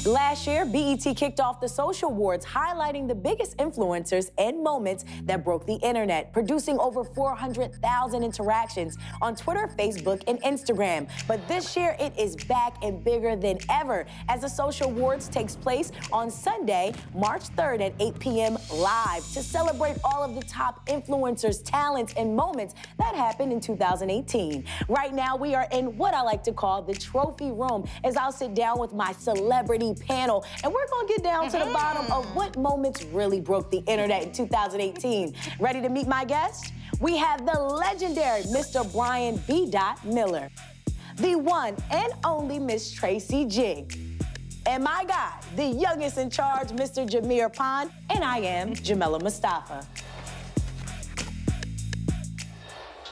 Last year, BET kicked off the Social Awards, highlighting the biggest influencers and moments that broke the internet, producing over 400,000 interactions on Twitter, Facebook, and Instagram. But this year, it is back and bigger than ever, as the Social Awards takes place on Sunday, March 3rd at 8 p.m. live to celebrate all of the top influencers, talents, and moments that happened in 2018. Right now, we are in what I like to call the trophy room, as I'll sit down with my celebrity panel, and we're gonna get down to the bottom of what moments really broke the internet in 2018. Ready to meet my guest? We have the legendary Mr. Brian B.Dot Miller, the one and only Miss Tracy G, and my guy, the youngest in charge, Mr. Jameer Pond, and I am Jamila Mustafa.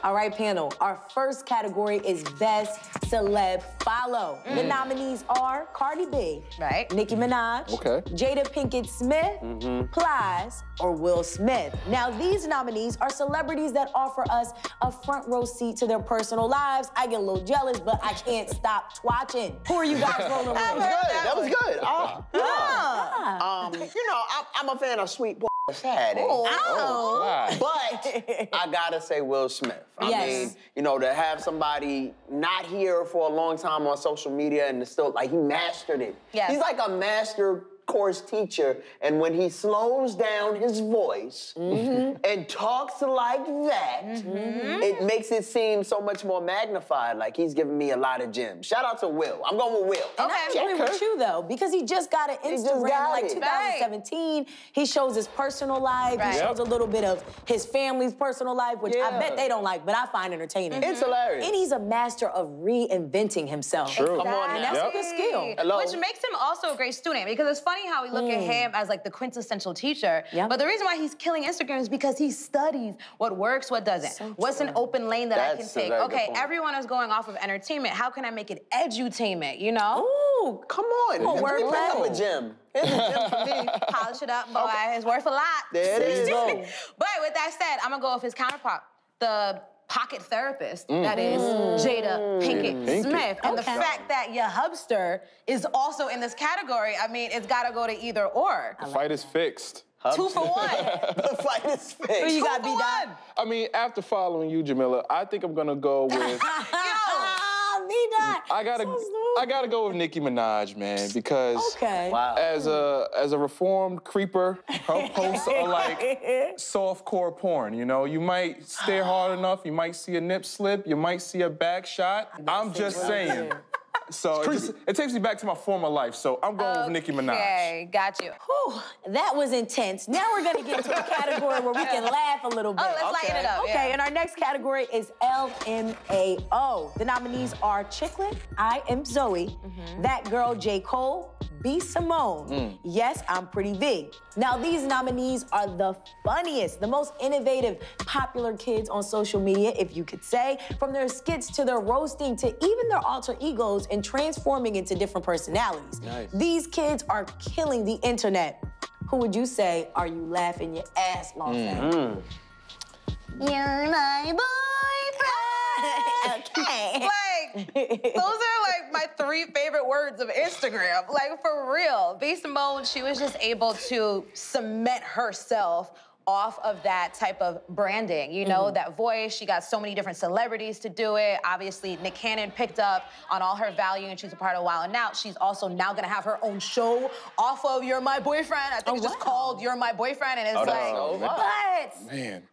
All right, panel, our first category is Best Celeb Follow. The nominees are Cardi B, right? Nicki Minaj, Jada Pinkett Smith, PLIES, or Will Smith. Now, these nominees are celebrities that offer us a front row seat to their personal lives. I get a little jealous, but I can't stop watching. Who are you guys rolling with? That was good. You know, I'm a fan of Sweet Boy Saturday. But I gotta say Will Smith. I mean, you know, to have somebody not here for a long time on social media and still, like, he mastered it. He's like a master course teacher, and when he slows down his voice and talks like that, it makes it seem so much more magnified, like he's giving me a lot of gems. Shout out to Will. I'm going with Will. And I'm going with you, though, because he just got an Instagram like 2017. He shows his personal life. He shows a little bit of his family's personal life, which I bet they don't like, but I find entertaining. It's hilarious. And he's a master of reinventing himself. True. Come on, and that's a good skill. Which makes him also a great student, because it's funny how we look at him as like the quintessential teacher, but the reason why he's killing Instagram is because he studies what works, what doesn't. What's an open lane that I can take? Okay, everyone is going off of entertainment. How can I make it edutainment, you know? Ooh, come on. Let me pick up a gem. Here's a gem for me. Polish it up, boy. It's worth a lot. There it is. But with that said, I'm gonna go with his counterpart, the pocket therapist, that is Jada Pinkett Smith. And the fact that your hubster is also in this category, I mean, it's gotta go to either or. The fight is fixed. 2 for 1. The fight is fixed. Who you got, B.Dot? I mean, after following you, Jamila, I think I'm gonna go with... I gotta go with Nicki Minaj, man, because as a reformed creeper, her posts are like softcore porn. You know, you might stare hard enough, you might see a nip slip, you might see a back shot. I'm just saying. So it takes me back to my former life, so I'm going with Nicki Minaj. Okay, got you. Whew, that was intense. Now we're gonna get into a category where we can laugh a little bit. Oh, let's lighten it up. Okay, and our next category is LMAO. The nominees are Chicklet, I Am Zoe, That Girl J. Cole, B. Simone, Yes, I'm Pretty Big. Now, these nominees are the funniest, the most innovative, popular kids on social media, if you could say, from their skits to their roasting to even their alter egos and transforming into different personalities. These kids are killing the internet. Who would you say are you laughing your ass off at? You're my boyfriend. Okay. Like, those are like my 3 favorite words of Instagram. Like, for real. B. Simone, she was just able to cement herself off of that type of branding, you know, that voice. She got so many different celebrities to do it. Obviously, Nick Cannon picked up on all her value, and she's a part of Wild 'N Out. She's also now gonna have her own show off of You're My Boyfriend. I think it's just called You're My Boyfriend, and it's but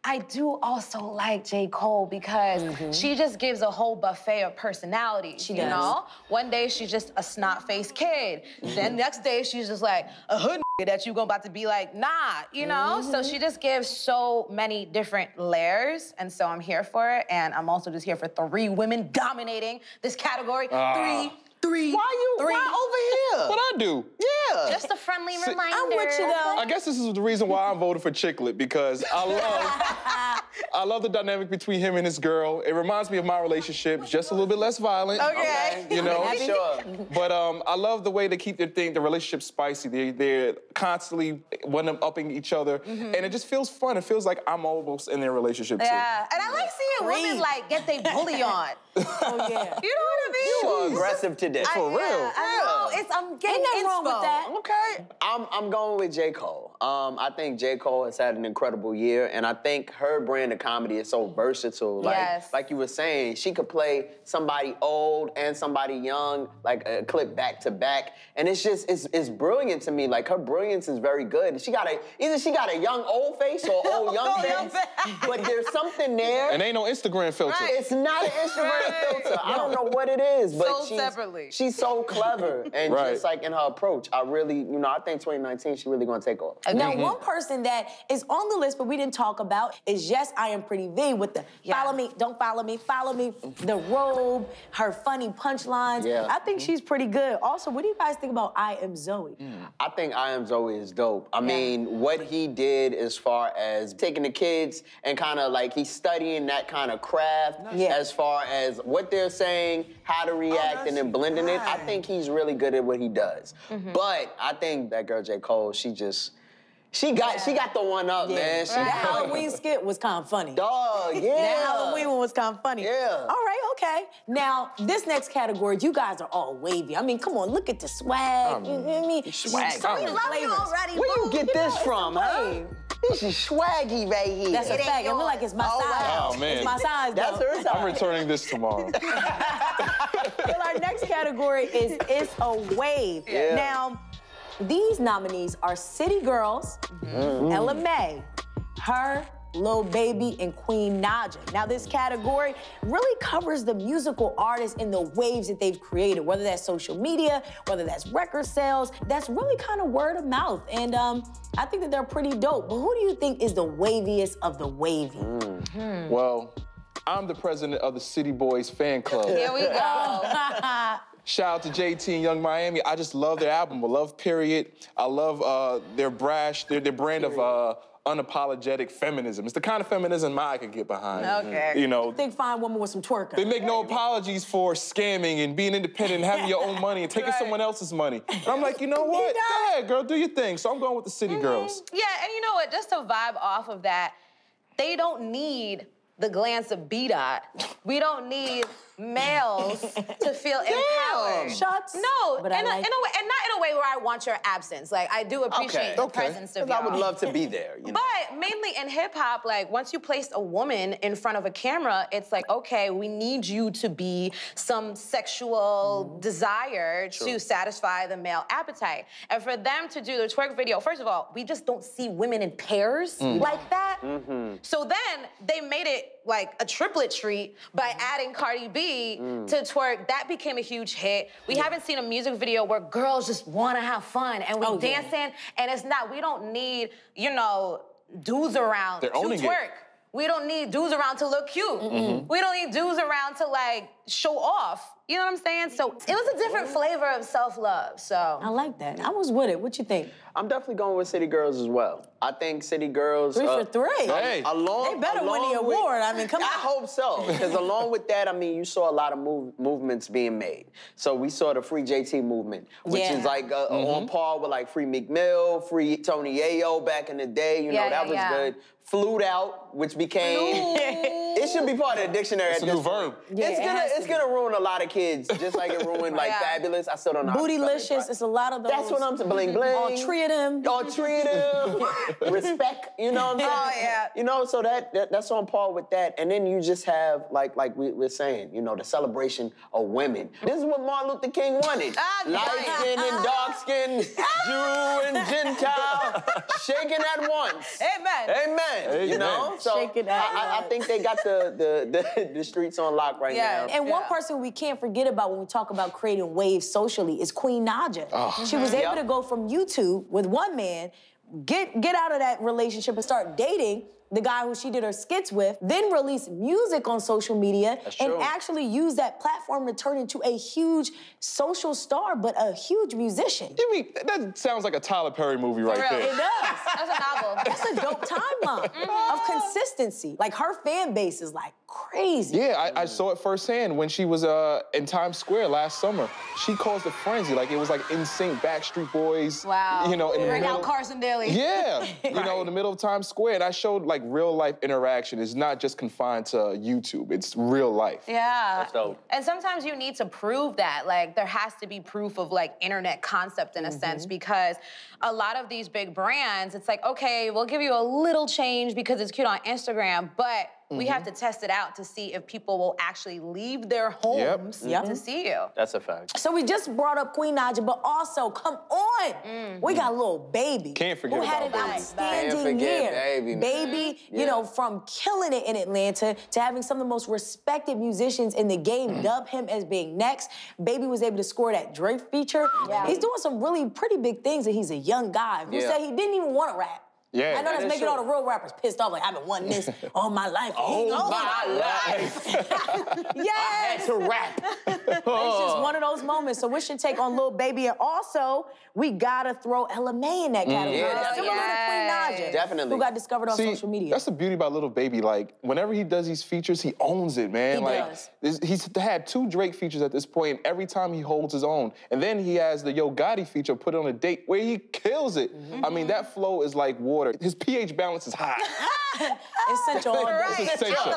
I do also like J. Cole because she just gives a whole buffet of personalities, you know? One day, she's just a snot-faced kid. Then next day, she's just like a hood that you about to be like, nah, you know? So she just gives so many different layers, and so I'm here for it, and I'm also just here for 3 women dominating this category. Three. Why over here? What I do? Yeah. Just a friendly reminder. I'm with you, though. I guess this is the reason why I'm voting for Chicklet, because I love the dynamic between him and his girl. It reminds me of my relationship, just a little bit less violent. You know? But I love the way they keep the relationship spicy. They're constantly one-upping each other, and it just feels fun. It feels like I'm almost in their relationship, too. Yeah, and I like seeing women, like, get they bully on. Oh, yeah. You know what I mean? You are aggressive today. For real. I know. I'm getting Ain't nothing wrong with that. Okay. I'm going with J. Cole. I think J. Cole has had an incredible year, and I think her brand of comedy is so versatile. Like you were saying, she could play somebody old and somebody young, like a clip back to back, and it's just it's brilliant to me. Like her brilliance is very good. Either she got a young old face or old young face, but there's something there. And ain't no Instagram filter. Right, it's not an Instagram filter. I don't know what it is, but she's so clever and just like in her approach. I really, I think 2019 she really gonna take off. Now, one person that is on the list but we didn't talk about is Yes, I Am Pretty V with the follow me, don't follow me, follow me, the robe, her funny punchlines. I think she's pretty good. Also, what do you guys think about I Am Zoe? I think I Am Zoe is dope. I mean, what he did as far as taking the kids and kind of like he's studying that kind of craft as far as what they're saying, how to react, and then blending it. I think he's really good at what he does. But I think that girl J. Cole, she got the one up, man. That Halloween skit was kind of funny. Dog, yeah. That Halloween one was kind of funny. Yeah. All right, okay. Now, this next category, you guys are all wavy. I mean, come on, look at the swag. You know what I mean? Swag. So we love you already. Where you get this from, huh? This is swaggy right here. That's a fact. It look like it's my size. Oh, man. It's my size, That's though. her size. I'm returning this tomorrow. Well, our next category is It's a Wave. Yeah. Now, these nominees are City Girls, LMAO, Her, Lil Baby, and Queen Naija. Now, this category really covers the musical artists and the waves that they've created, whether that's social media, whether that's record sales. That's really kind of word of mouth. And I think that they're pretty dope. But who do you think is the waviest of the wavy? Well, I'm the president of the City Boys fan club. Here we go. Shout out to JT and Young Miami. I just love their album, I love Period. I love their brash, their brand of unapologetic feminism. It's the kind of feminism I could get behind. Okay. You know, Big fine woman with some twerking. they make no apologies for scamming and being independent and having your own money and taking someone else's money. And I'm like, you know what? Go ahead, girl, do your thing. So I'm going with the City Girls. Yeah, and you know what? Just to vibe off of that, they don't need the glance of B.Dot. We don't need males to feel empowered. Shots. No, But in a I like- way, and not in a way where I want your absence. Like, I do appreciate the presence of y'all. I would love to be there. You know? But mainly in hip hop, like once you place a woman in front of a camera, it's like, okay, we need you to be some sexual desire to satisfy the male appetite. And for them to do the twerk video, first of all, we just don't see women in pairs like that. So then they made it like a triplet treat by adding Cardi B to twerk. That became a huge hit. We haven't seen a music video where girls just want to have fun and we dancing, and it's not, we don't need, dudes around to twerk. We don't need dudes around to look cute. We don't need dudes around to like show off. You know what I'm saying? So it was a different flavor of self-love, so. I like that. I was with it. What you think? I'm definitely going with City Girls as well. I think City Girls... 3 for 3. Hey. Along, They better win the award. I mean, come on. I hope so, because along with that, I mean, you saw a lot of movements being made. So we saw the Free JT movement, which is like on par with like Free Meek Mill, Free Tony Yayo back in the day. You know, that was good. Flued Out, which became... It should be part of the dictionary It's at a this new point. verb. Yeah, It's gonna ruin a lot of kids, just like it ruined like Fabulous. I still don't know. Bootylicious, it's a lot of those. That's what I'm saying. Bling bling. All three of them. All three of them. Respect. You know what I'm saying? Oh, yeah. You know, so that's on par with that. And then you just have like we're saying, the celebration of women. This is what Martin Luther King wanted. Light skin and dark skin, Jew and Gentile, shaking at once. Amen. Amen. You know? So I think they got the streets on lock right now. And one person we can't forget about when we talk about creating waves socially is Queen Naija. She was able to go from YouTube with one man, get out of that relationship and start dating the guy who she did her skits with, then release music on social media and actually use that platform to turn into a huge social star, but a huge musician. You mean, that sounds like a Tyler Perry movie right there. It does. That's a novel. That's a dope timeline of consistency. Like, her fan base is like crazy. Yeah, I saw it firsthand when she was in Times Square last summer. She caused a frenzy. Like, it was like NSYNC, Backstreet Boys. Wow. In the Bring middle. out Carson Daly. Yeah. In the middle of Times Square. And I showed, like, like real life interaction is not just confined to YouTube. It's real life. Yeah. That's dope. And sometimes you need to prove that. Like, there has to be proof of, like, internet concept in a sense, because a lot of these big brands, it's like, okay, we'll give you a little change because it's cute on Instagram, but we have to test it out to see if people will actually leave their homes to see you. That's a fact. So we just brought up Queen Naija, but also, come on, we got a little baby. Can't forget who had an about Baby. outstanding Can't forget year. Baby, man. Baby, you know, from killing it in Atlanta to having some of the most respected musicians in the game dub him as being next. Baby was able to score that Drake feature. He's doing some really pretty big things, and he's a young guy who said he didn't even want to rap. Yeah, I know that's making all the real rappers pissed off. Like, I've been wanting this all my life. All my life. Yes. I had to rap. It's just one of those moments. So what's your take on Lil Baby? And also, we gotta throw LMAO in that category. Yeah, Similar to Queen Naija. Definitely. Who got discovered on social media. That's the beauty about Lil Baby. Like, whenever he does these features, he owns it, man. He does. He's had 2 Drake features at this point, and every time he holds his own. And then he has the Yo Gotti feature, Put It On a Date, where he kills it. I mean, that flow is like water. His pH balance is high. Essential. It's essential.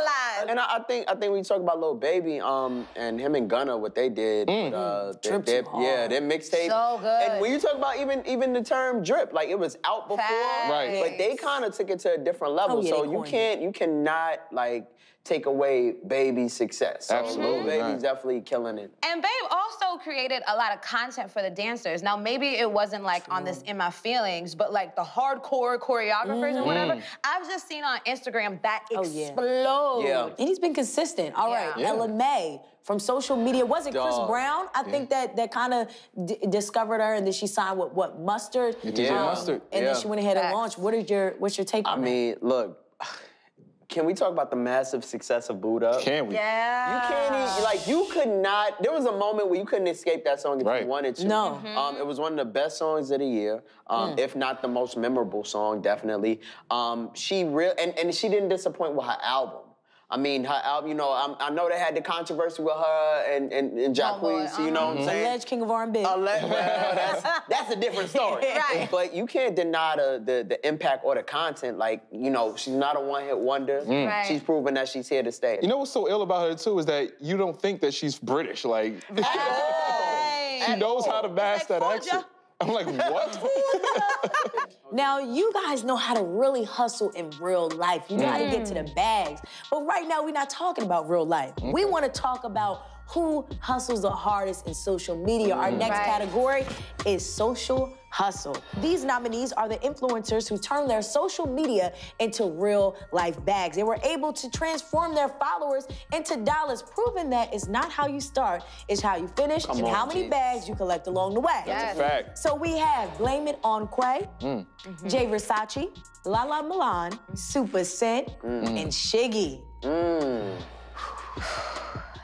And I think when you talk about Lil Baby, and him and Gunna, what they did, with, their mixtape. So good. And when you talk about even the term drip, like it was out before, Right. but they kind of took it to a different level. Oh, yeah, so they you cannot like take away Baby's success. So Absolutely Lil Baby's not. definitely killing it. And Babe also created a lot of content for the dancers. Now, maybe it wasn't like on this In My Feelings, but like the hardcore choreographers or whatever, I've just seen on Instagram that explode. Yeah. And he's been consistent. All right, Yeah. LMAO from social media. Was it Chris Dog. Brown? I think that kind of discovered her, and then she signed with what, Mustard? DJ Mustard. And then she went ahead and launched. What's your take on that? I mean, look. Can we talk about the massive success of B.Dot? Can we? Yeah. You can't even, like, you could not, there was a moment where you couldn't escape that song if you wanted to. No. It was one of the best songs of the year, if not the most memorable song, definitely. And she didn't disappoint with her album. I mean, her album, you know, I know they had the controversy with her and Jacquees, you know what I'm saying? Alleged King of R&B. Well, that's a different story. Right. But you can't deny the impact or the content. Like, you know, she's not a one-hit wonder. Right. She's proven that she's here to stay. You know what's so ill about her, too, is that you don't think that she's British. Like, she knows how to mask that accent. I'm like, what? Now, you guys know how to really hustle in real life. You know how to get to the bags. But right now, we're not talking about real life. We want to talk about who hustles the hardest in social media. Our next category is social hustle. These nominees are the influencers who turn their social media into real life bags. They were able to transform their followers into dollars, proving that it's not how you start, it's how you finish and how many bags you collect along the way. Yes. Fact. So we have Blame It on Quay, Jay Versace, Lala Milan, Super Scent, and Shiggy.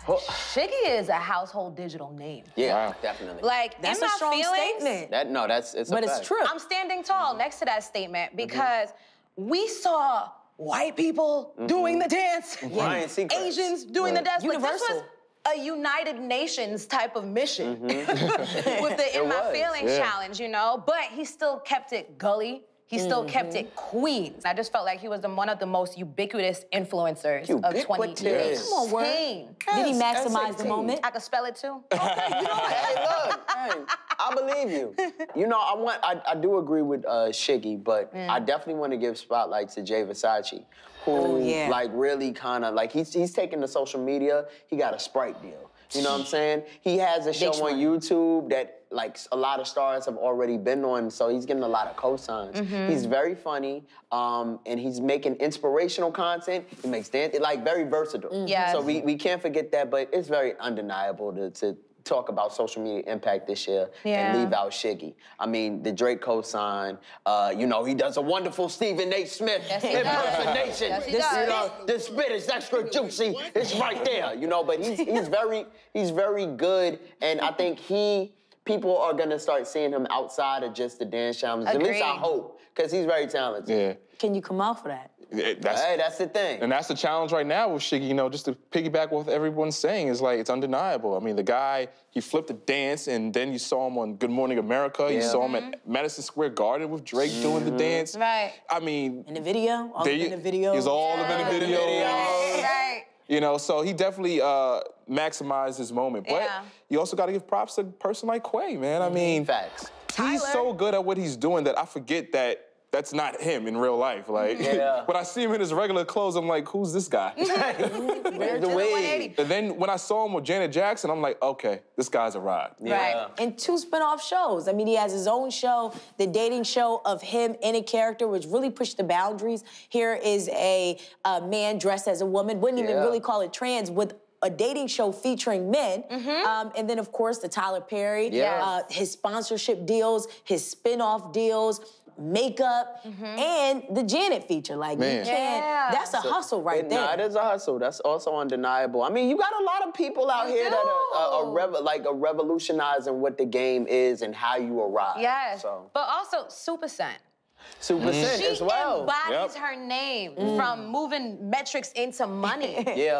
Shiggy is a household digital name. Yeah, definitely. Like, That's in a my strong feelings, statement. It's But a it's fact. true. I'm standing tall next to that statement because we saw white people doing the dance, Ryan Seacrest. Asians doing the dance. Like, this Universal. was a United Nations type of mission with the In My Feelings challenge, you know? But he still kept it gully. He still kept it Queens. I just felt like he was one of the most ubiquous influencers of 2018. Come on, word. Did he maximize the moment? I could spell it too. Hey, look, hey, I believe you. You know, I do agree with Shiggy, but I definitely want to give spotlight to Jay Versace, who like really kind of like he's taking the social media. He got a Sprite deal. You know what I'm saying? He has a show on YouTube that like a lot of stars have already been on, so he's getting a lot of cosigns. He's very funny, and he's making inspirational content. He makes dance, like very versatile. Yes. So we can't forget that, but it's very undeniable to talk about social media impact this year and leave out Shiggy. I mean, the Drake cosign, you know, he does a wonderful Stephen A. Smith impersonation. Yes, he does. You know, the spit is extra juicy. It's right there, you know, but he's very good, and I think people are gonna start seeing him outside of just the dance challenges. At least I hope, because he's very talented. Yeah. Can you come out for that? That's the thing. And that's the challenge right now with Shiggy, you know, just to piggyback what everyone's saying, is like, it's undeniable. I mean, the guy, he flipped a dance, and then you saw him on Good Morning America. You saw him at Madison Square Garden with Drake doing the dance. Right. I mean... In the video? All in the video? He's all in the video. Right. You know, so he definitely maximized his moment. But you also got to give props to a person like Quay, man. I mean... Facts. He's so good at what he's doing that I forget that that's not him in real life. Like, when I see him in his regular clothes, I'm like, who's this guy? Where's the way? And then when I saw him with Janet Jackson, I'm like, okay, this guy's a ride. Right. And 2 spin-off shows. I mean, he has his own show, the dating show of him in a character, which really pushed the boundaries. Here is a man dressed as a woman, wouldn't even really call it trans, with a dating show featuring men. And then, of course, the Tyler Perry, his sponsorship deals, his spin-off deals, makeup, and the Janet feature. Like, you can't, that's a hustle right there. No, it is a hustle. That's also undeniable. I mean, you got a lot of people out here that are revolutionizing what the game is and how you arrive. Yes, but also Super Scent. Super Scent as well. She embodies her name from moving metrics into money.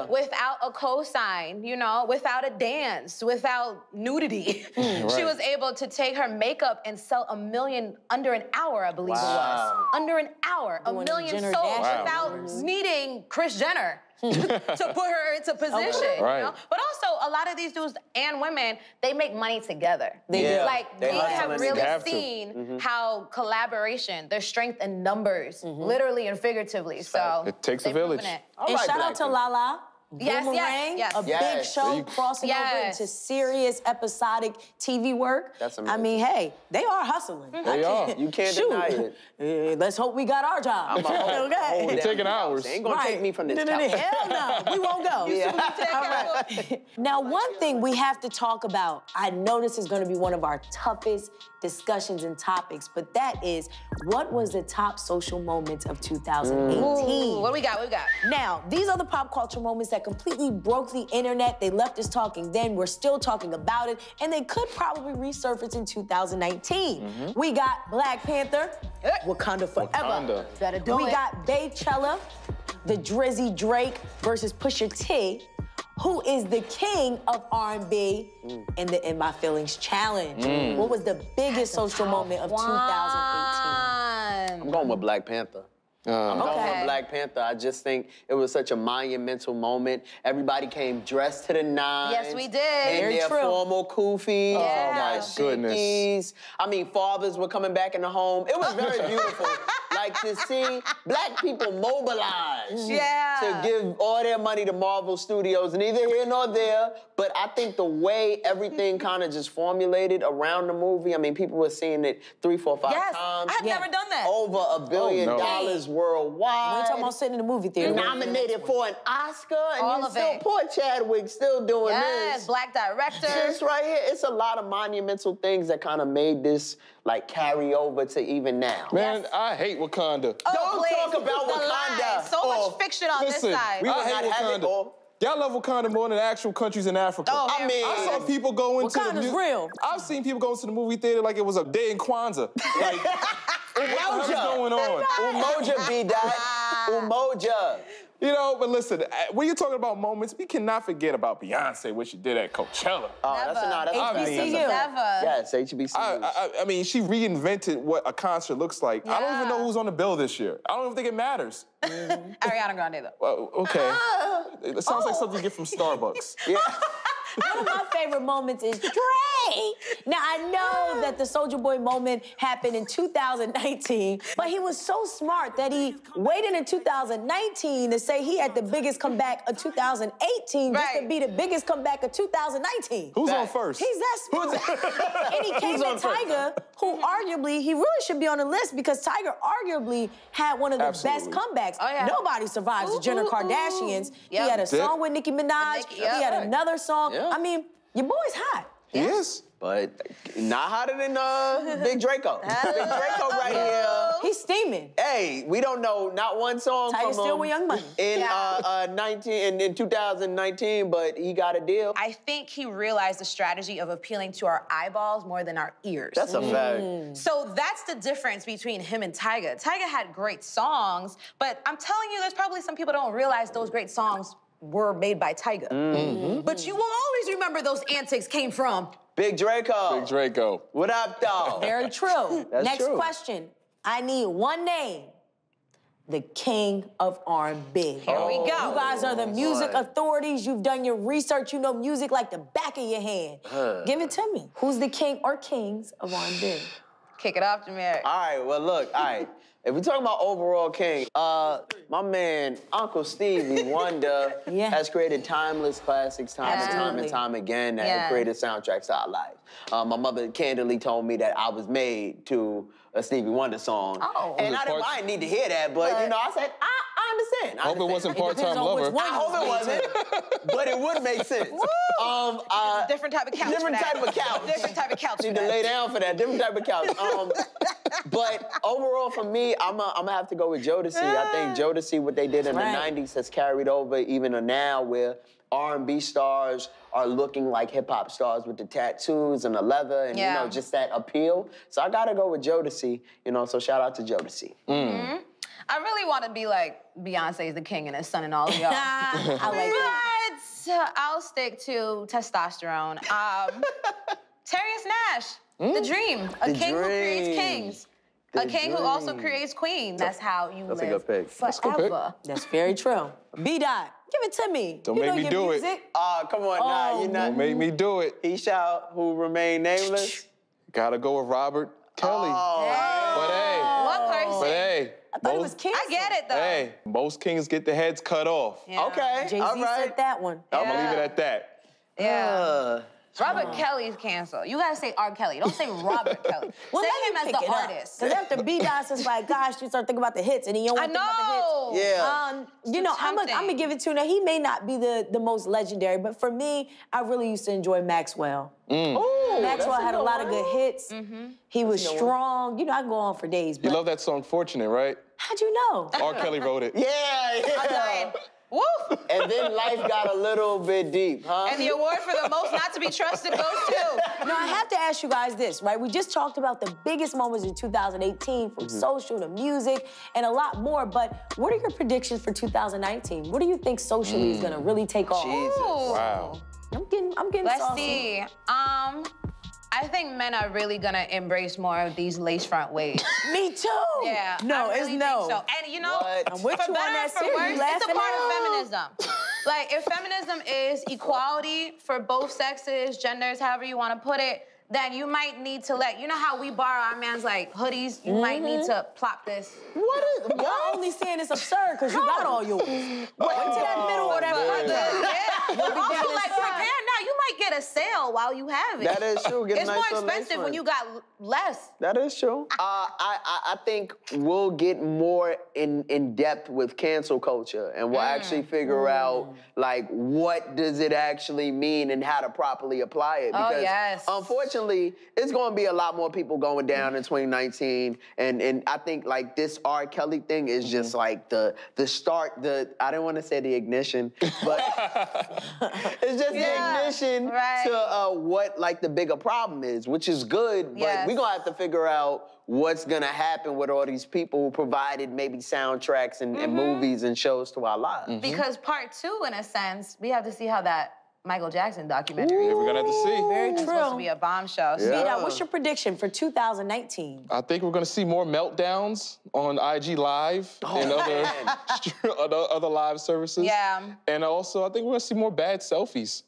Without a cosign, you know, without a dance, without nudity. She was able to take her makeup and sell 1 million under an hour, I believe it was. Under an hour, 1 million sold without needing Kris Jenner. to put her into position, you know? But also, a lot of these dudes and women, they make money together. Like, we have really seen how collaboration, there's strength in numbers, literally and figuratively. So it takes a village. And shout out to Lala. Boomerang, a big show crossing over into serious episodic TV work. That's amazing. I mean, hey, they are hustling. They are. You can't deny it. Let's hope we got our job. We're taking hours. They ain't gonna take me from this couch. Hell no, we won't go. Now, one thing we have to talk about, I know this is gonna be one of our toughest discussions and topics, but that is, what was the top social moments of 2018? What we got? Now, these are the pop culture moments that completely broke the internet. They left us talking then, we're still talking about it, and they could probably resurface in 2019. We got Black Panther, Wakanda Forever. Better do it. We got Baychella, the Drizzy Drake versus Pusha T, who is the king of R&B in the In My Feelings challenge. What was the biggest social moment of 2018? I'm going with Black Panther. I'm going with Black Panther. I just think it was such a monumental moment. Everybody came dressed to the nines. Yes, we did. In their formal kufis. Oh, my goodness. I mean, fathers were coming back in the home. It was very beautiful. Like, to see Black people mobilize to give all their money to Marvel Studios, neither here nor there. But I think the way everything kind of just formulated around the movie, I mean, people were seeing it 3, 4, 5 times. I've never done that. Over $1 billion worldwide. We're talking about sitting in the movie theater. Nominated for an Oscar, and all of it. Poor Chadwick still doing this. Black director. This right here, it's a lot of monumental things that kind of made this like carry over to even now. Man, I hate Wakanda. Don't talk about Wakanda. So much fiction on this side. We will not have it all. Y'all love Wakanda more than actual countries in Africa. I mean, I saw people go into Wakanda's real. I've seen people go into the movie theater like it was a day in Kwanzaa. Like, what's going on? Umoja, B.Dot. Umoja. You know, but listen, when you're talking about moments, we cannot forget about Beyonce, what she did at Coachella. Oh, that's HBCU. Yes, HBCU. I mean, she reinvented what a concert looks like. I don't even know who's on the bill this year. I don't even think it matters. Ariana Grande, though. Well, okay. It sounds like something you get from Starbucks. One of my favorite moments is Drake. Now, I know that the Soulja Boy moment happened in 2019, but he was so smart that he waited in 2019 to say he had the biggest comeback of 2018 just to be the biggest comeback of 2019. Who's on first? He's that smart. And he came at Tiger, who arguably, he really should be on the list because Tiger arguably had one of the best comebacks. Nobody survives the Jenner Kardashians. He had a song with Nicki Minaj. He had another song. I mean, your boy's hot. He is. But not hotter than Big Draco. Big Draco right here. He's steaming. Hey, we don't know not one song Tiger from still him with Young Money. in 2019, but he got a deal. I think he realized the strategy of appealing to our eyeballs more than our ears. That's a fact. So that's the difference between him and Tyga. Tyga had great songs, but I'm telling you, there's probably some people don't realize those great songs were made by Tyga. But you will always remember those antics came from Big Draco. Big Draco. What up, dog? Very true. That's Next true. question. I need one name. The king of R&B. Here we go. You guys are the music authorities. You've done your research. You know music like the back of your hand. Give it to me. Who's the king or kings of R&B? Kick it off, Jameer. All right, well, look, all right. If we're talking about overall king, my man, Uncle Stevie Wonder has created timeless classics time and time again that have created soundtracks to our lives. My mother candidly told me that I was made to a Stevie Wonder song. And I didn't need to hear that, but you know, I said, I understand. I hope it wasn't Part-Time Lover. I hope it wasn't, but it would make sense. Different type of couch. Different type of couch. Different type of couch. Need to lay down for that. Different type of couch. But overall, for me, I'm gonna have to go with Jodeci. I think Jodeci, what they did in the '90s, has carried over even to now, where R&B stars are looking like hip-hop stars with the tattoos and the leather and, you know, just that appeal. So I gotta go with Jodeci, you know, so shout out to Jodeci. I really want to be like Beyonce's the king and his son and all of y'all. I like that. But I'll stick to testosterone. Terrius Nash, the dream. A king who creates kings. A king who also creates queens. That's how you live a good pick. forever. That's very true. B.Dot, give it to me. Don't make me do it. Come on, nah, you're not. Don't make me do it. He shall who remain nameless. Gotta go with Robert Kelly. But hey. One person. But hey. I thought it was King. I get it, though. Hey, most kings get their heads cut off. Okay, Jay-Z all right. said that one. I'm gonna leave it at that. Yeah. Robert Kelly's canceled. You gotta say R. Kelly. Don't say Robert Kelly. Well, say let him me as pick the it artist. Because after B.Dot, it's like, gosh, you start thinking about the hits, and then you don't want to think about the hits. Yeah. You know, I'm gonna give it to him. Now, he may not be the most legendary, but for me, I really used to enjoy Maxwell. Ooh, Maxwell had a lot of good hits. He was strong. You know, I can go on for days. You love that song, Fortunate, right? How'd you know? R. Kelly wrote it. I'm dying. Woo! And then life got a little bit deep, huh? And the award for the most not to be trusted goes to. Now, I have to ask you guys this, right? We just talked about the biggest moments in 2018, from social to music and a lot more, but what are your predictions for 2019? What do you think socially is gonna really take off? Jesus. Wow. I'm getting Let's saucy. see. I think men are really gonna embrace more of these lace front waves. Me too. Yeah. No, I really it's think no. So. And you know, What? I'm with for you on better that or for series. worse, You it's a laughing part at of feminism. Like, if feminism is equality for both sexes, genders, however you want to put it, then you might need to you know how we borrow our man's like hoodies? You might need to plop this. Y'all only saying it's absurd because you got all yours. Wait till that middle or that front. Yeah. Also, like, prepare now. You might get a sale while you have it. That is true. Get a It's nice more little lace expensive when front. you got less. That is true. I think we'll get more in depth with cancel culture, and we'll actually figure out like what does it actually mean and how to properly apply it. Because unfortunately, it's going to be a lot more people going down in 2019, and I think like this R. Kelly thing is just like the start. I didn't want to say the ignition, but it's just the ignition to what like the bigger problem is, which is good, but we're gonna have to figure out what's gonna happen with all these people who provided maybe soundtracks and movies and shows to our lives. Because part 2, in a sense, we have to see how that Michael Jackson documentary. Yeah, we're gonna have to see. Very It's true. supposed to be a bombshell. Yeah. B.Dot, what's your prediction for 2019? I think we're gonna see more meltdowns on IG Live and other live services. Yeah. And also, I think we're gonna see more bad selfies.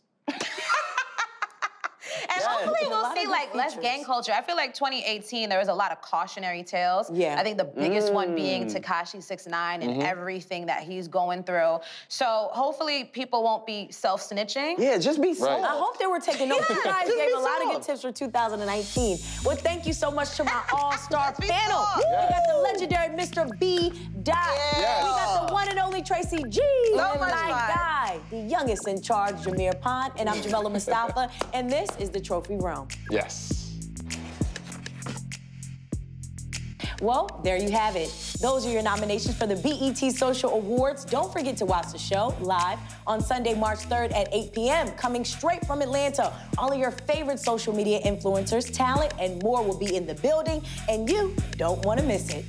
And hopefully we'll see like less gang culture. I feel like 2018 there was a lot of cautionary tales. Yeah. I think the biggest one being Tekashi 6ix9ine and everything that he's going through. So hopefully people won't be self-snitching. Yeah, just be soft. I hope they were taking notes. You guys Just gave be a lot of good soft. tips for 2019. Well, thank you so much to my all-star Be panel. soft. We got the legendary Mr. B.Dot. Yes. We got the one and only Tracy G. So and much my fun. guy, the youngest in charge, Jameer Pond. And I'm Jamila Mustafa. And this is the Trophy Room. Yes. Well, there you have it. Those are your nominations for the BET Social Awards. Don't forget to watch the show live on Sunday, March 3rd at 8 p.m. Coming straight from Atlanta. All of your favorite social media influencers, talent, and more will be in the building, and you don't want to miss it.